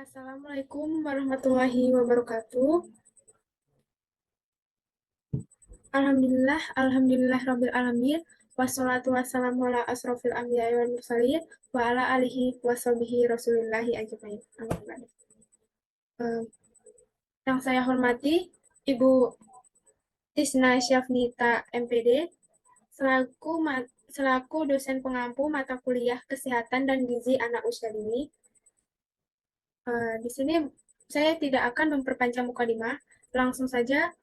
Assalamualaikum warahmatullahi wabarakatuh. Alhamdulillah rabbil alamin. Wassalatu wassalamu ala asrofil anbiya'i wal mursalin wa ala alihi washabihi rasulillahi ajmain. Amin. Yang saya hormati Ibu Tisna Syafnita MPD selaku dosen pengampu mata kuliah Kesehatan dan Gizi Anak Usia Dini. Di sini saya tidak akan memperpanjang mukadimah, langsung saja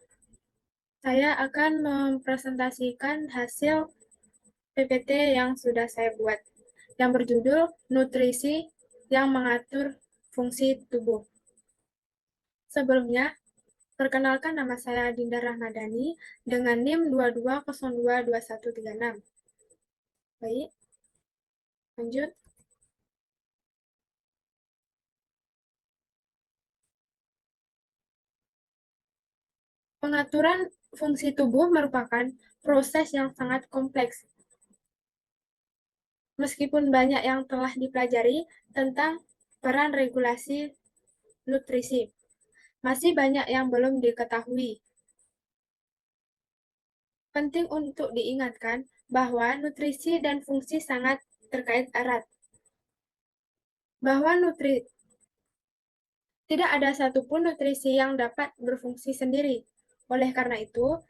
saya akan mempresentasikan hasil PPT yang sudah saya buat, yang berjudul Nutrisi yang Mengatur Fungsi Tubuh. Sebelumnya, perkenalkan nama saya Dinda Rahmadani dengan NIM 22022136. Baik, lanjut. Pengaturan fungsi tubuh merupakan proses yang sangat kompleks. Meskipun banyak yang telah dipelajari tentang peran regulasi nutrisi, masih banyak yang belum diketahui. Penting untuk diingatkan bahwa nutrisi dan fungsi sangat terkait erat. Bahwa tidak ada satupun nutrisi yang dapat berfungsi sendiri. Oleh karena itu,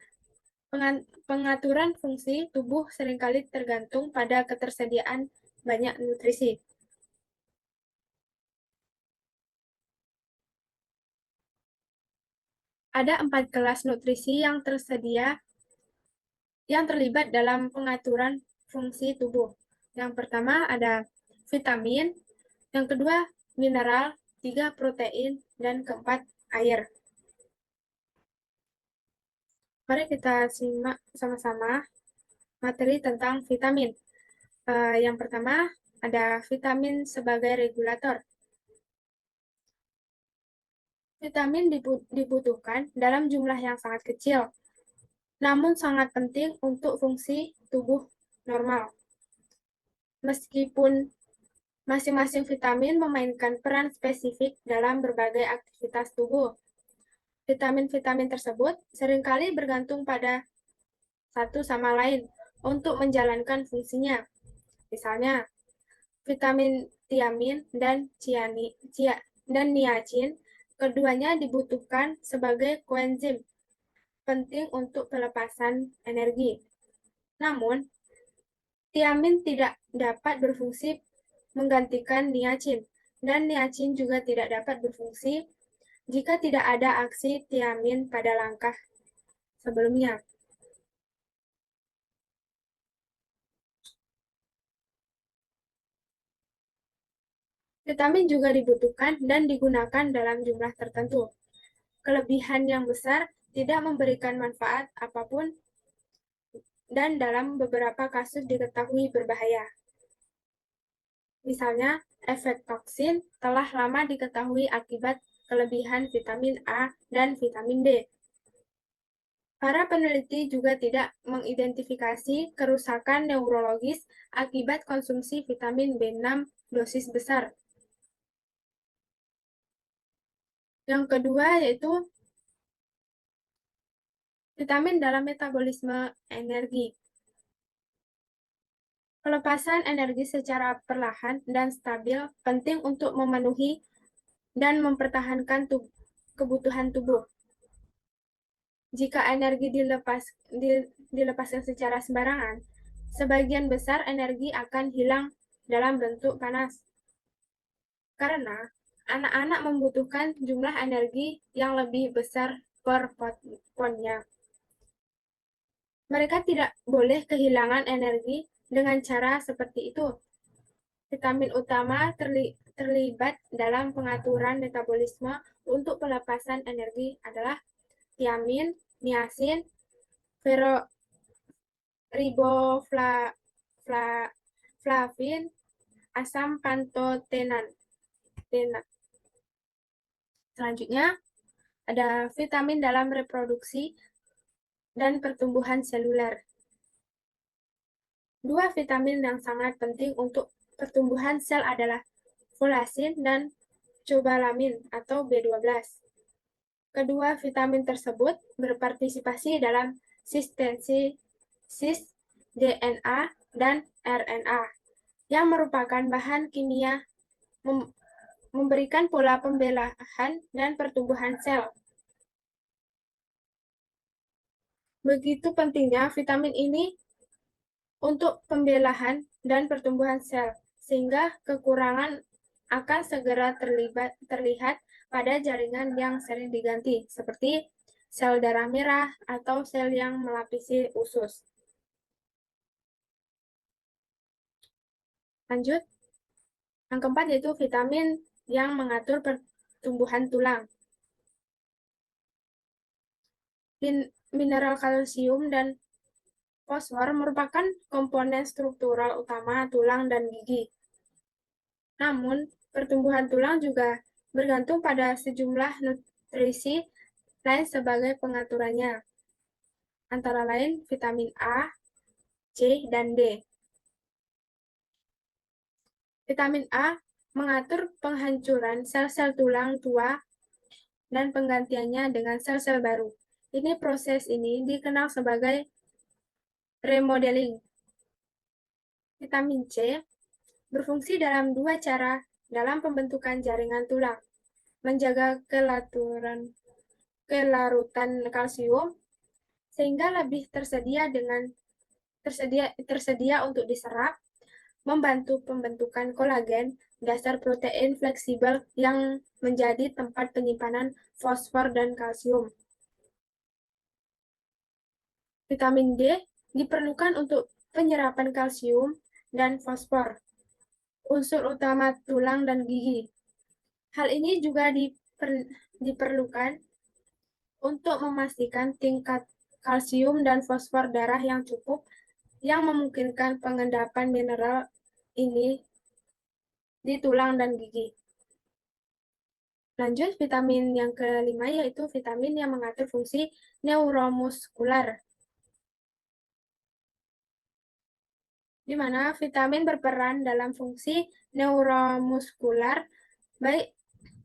pengaturan fungsi tubuh seringkali tergantung pada ketersediaan banyak nutrisi. Ada 4 kelas nutrisi yang terlibat dalam pengaturan fungsi tubuh. Yang pertama ada vitamin, yang kedua mineral, 3 protein, dan keempat air. Mari kita simak sama-sama materi tentang vitamin. Yang pertama ada vitamin sebagai regulator. Vitamin dibutuhkan dalam jumlah yang sangat kecil, namun sangat penting untuk fungsi tubuh normal. Meskipun masing-masing vitamin memainkan peran spesifik dalam berbagai aktivitas tubuh, vitamin-vitamin tersebut seringkali bergantung pada satu sama lain untuk menjalankan fungsinya. Misalnya, vitamin tiamin dan niacin, keduanya dibutuhkan sebagai koenzim penting untuk pelepasan energi. Namun, tiamin tidak dapat berfungsi menggantikan niacin, dan niacin juga tidak dapat berfungsi jika tidak ada aksi tiamin pada langkah sebelumnya. Vitamin juga dibutuhkan dan digunakan dalam jumlah tertentu. Kelebihan yang besar tidak memberikan manfaat apapun dan dalam beberapa kasus diketahui berbahaya. Misalnya, efek toksin telah lama diketahui akibat kelebihan vitamin A dan vitamin D. Para peneliti juga tidak mengidentifikasi kerusakan neurologis akibat konsumsi vitamin B6 dosis besar. Yang kedua yaitu vitamin dalam metabolisme energi. Pelepasan energi secara perlahan dan stabil penting untuk memenuhi dan mempertahankan kebutuhan tubuh. Jika energi dilepaskan secara sembarangan, sebagian besar energi akan hilang dalam bentuk panas. Karena anak-anak membutuhkan jumlah energi yang lebih besar per poundnya. Mereka tidak boleh kehilangan energi dengan cara seperti itu. Vitamin utama terlibat dalam pengaturan metabolisme untuk pelepasan energi adalah tiamin, niacin, riboflavin, asam pantotenan. Selanjutnya, ada vitamin dalam reproduksi dan pertumbuhan seluler. Dua vitamin yang sangat penting untuk pertumbuhan sel adalah folasin dan cobalamin atau B12. Kedua vitamin tersebut berpartisipasi dalam sintesis DNA dan RNA yang merupakan bahan kimia memberikan pola pembelahan dan pertumbuhan sel. Begitu pentingnya vitamin ini untuk pembelahan dan pertumbuhan sel, sehingga kekurangan akan segera terlihat pada jaringan yang sering diganti, seperti sel darah merah atau sel yang melapisi usus. Lanjut, yang keempat yaitu vitamin yang mengatur pertumbuhan tulang. Mineral kalsium dan fosfor merupakan komponen struktural utama tulang dan gigi. Namun, pertumbuhan tulang juga bergantung pada sejumlah nutrisi lain sebagai pengaturannya, antara lain vitamin A, C, dan D. Vitamin A mengatur penghancuran sel-sel tulang tua dan penggantiannya dengan sel-sel baru. Proses ini dikenal sebagai remodeling. Vitamin C berfungsi dalam dua cara dalam pembentukan jaringan tulang, menjaga kelarutan kalsium sehingga lebih tersedia untuk diserap, membantu pembentukan kolagen, dasar protein fleksibel yang menjadi tempat penyimpanan fosfor dan kalsium. Vitamin D diperlukan untuk penyerapan kalsium dan fosfor, unsur utama tulang dan gigi. Hal ini juga diperlukan untuk memastikan tingkat kalsium dan fosfor darah yang cukup yang memungkinkan pengendapan mineral ini di tulang dan gigi. Lanjut, vitamin yang kelima yaitu vitamin yang mengatur fungsi neuromuskular, di mana vitamin berperan dalam fungsi neuromuskular baik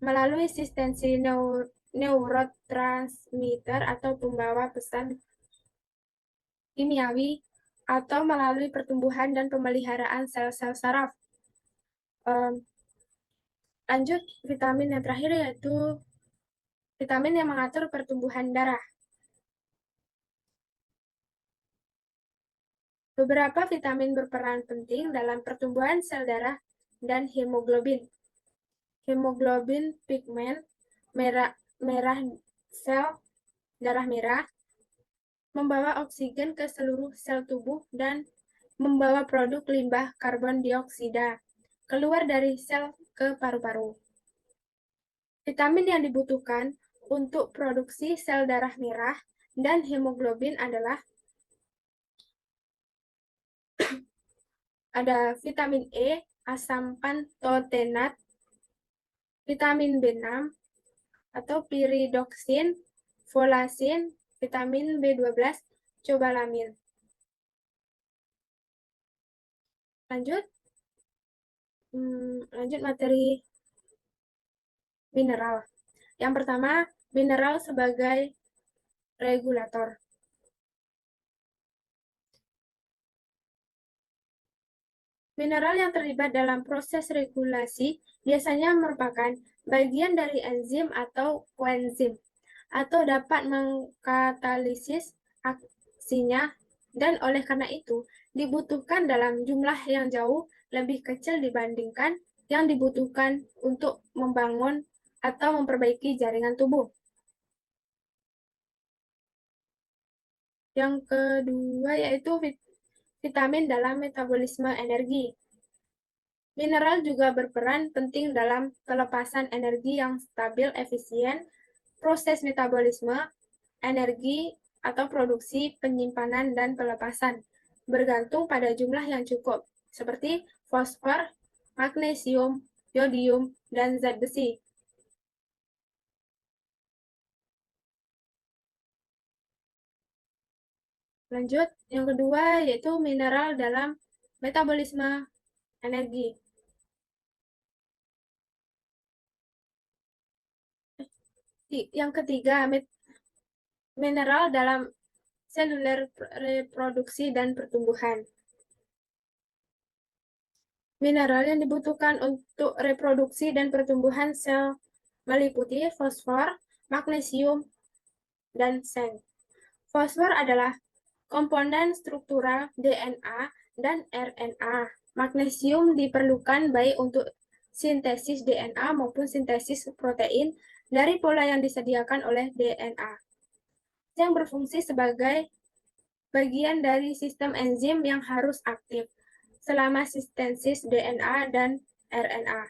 melalui asistensi neurotransmitter atau pembawa pesan kimiawi atau melalui pertumbuhan dan pemeliharaan sel-sel saraf. Lanjut, vitamin yang terakhir yaitu vitamin yang mengatur pertumbuhan darah. Beberapa vitamin berperan penting dalam pertumbuhan sel darah dan hemoglobin. Hemoglobin pigmen merah sel darah merah membawa oksigen ke seluruh sel tubuh dan membawa produk limbah karbon dioksida keluar dari sel ke paru-paru. Vitamin yang dibutuhkan untuk produksi sel darah merah dan hemoglobin adalah ada vitamin E, asam pantotenat, vitamin B6 atau piridoksin, folasin, vitamin B12, cobalamin. Lanjut materi mineral. Yang pertama, mineral sebagai regulator. Mineral yang terlibat dalam proses regulasi biasanya merupakan bagian dari enzim atau koenzim, atau dapat mengkatalisis aksinya, dan oleh karena itu dibutuhkan dalam jumlah yang jauh lebih kecil dibandingkan yang dibutuhkan untuk membangun atau memperbaiki jaringan tubuh. Yang kedua yaitu vitamin dalam metabolisme energi. Mineral juga berperan penting dalam pelepasan energi yang stabil, efisien, proses metabolisme, energi atau produksi, penyimpanan, dan pelepasan, bergantung pada jumlah yang cukup, seperti fosfor, magnesium, yodium, dan zat besi. Lanjut, yang kedua yaitu mineral dalam metabolisme energi. Yang ketiga, mineral dalam seluler reproduksi dan pertumbuhan. Mineral yang dibutuhkan untuk reproduksi dan pertumbuhan sel meliputi fosfor, magnesium, dan seng. Fosfor adalah komponen struktural DNA dan RNA. Magnesium diperlukan baik untuk sintesis DNA maupun sintesis protein dari pola yang disediakan oleh DNA, yang berfungsi sebagai bagian dari sistem enzim yang harus aktif selama sintesis DNA dan RNA.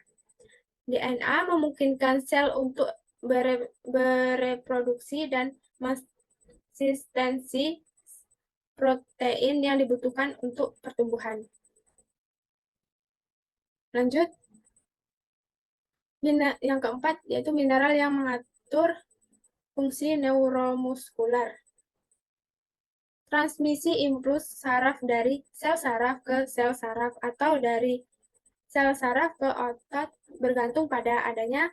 DNA memungkinkan sel untuk bereproduksi dan mensistensi protein yang dibutuhkan untuk pertumbuhan. Lanjut, yang keempat yaitu mineral yang mengatur fungsi neuromuskular. Transmisi impuls saraf dari sel saraf ke sel saraf atau dari sel saraf ke otot bergantung pada adanya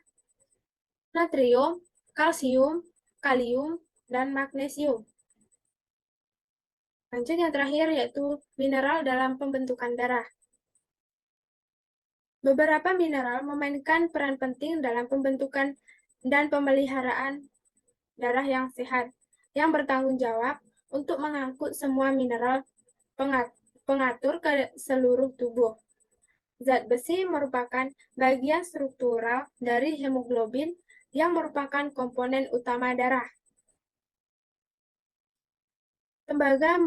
natrium, kalsium, kalium, dan magnesium. Lanjut yang terakhir yaitu mineral dalam pembentukan darah. Beberapa mineral memainkan peran penting dalam pembentukan dan pemeliharaan darah yang sehat, yang bertanggung jawab untuk mengangkut semua mineral pengatur ke seluruh tubuh. Zat besi merupakan bagian struktural dari hemoglobin yang merupakan komponen utama darah. Tembaga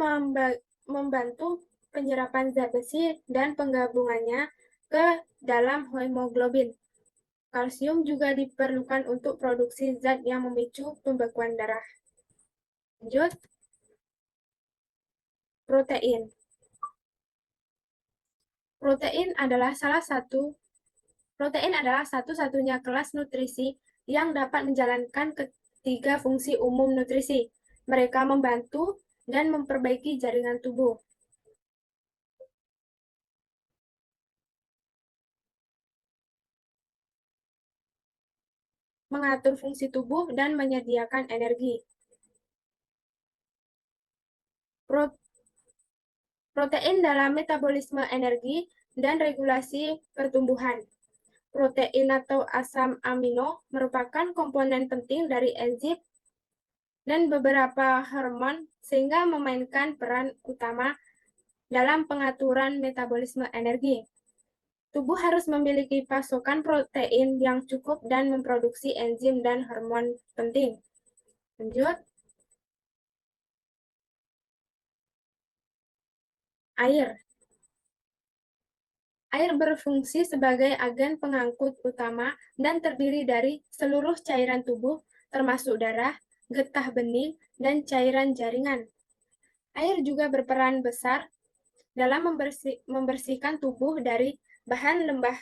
membantu penyerapan zat besi dan penggabungannya ke dalam hemoglobin. Kalsium juga diperlukan untuk produksi zat yang memicu pembekuan darah. Lanjut, protein. Protein adalah satu-satunya kelas nutrisi yang dapat menjalankan ketiga fungsi umum nutrisi. Mereka membantu dan memperbaiki jaringan tubuh. Mengatur fungsi tubuh dan menyediakan energi. Protein dalam metabolisme energi dan regulasi pertumbuhan. Protein atau asam amino merupakan komponen penting dari enzim dan beberapa hormon sehingga memainkan peran utama dalam pengaturan metabolisme energi. Tubuh harus memiliki pasokan protein yang cukup dan memproduksi enzim dan hormon penting. Lanjut. Air. Air berfungsi sebagai agen pengangkut utama dan terdiri dari seluruh cairan tubuh, termasuk darah, getah bening, dan cairan jaringan. Air juga berperan besar dalam membersihkan tubuh dari bahan lembah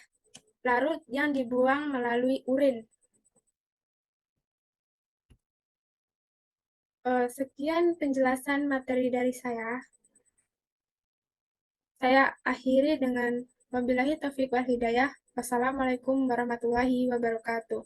larut yang dibuang melalui urin. Sekian penjelasan materi dari saya. Saya akhiri dengan wabillahi taufiq wal hidayah. Wassalamualaikum warahmatullahi wabarakatuh.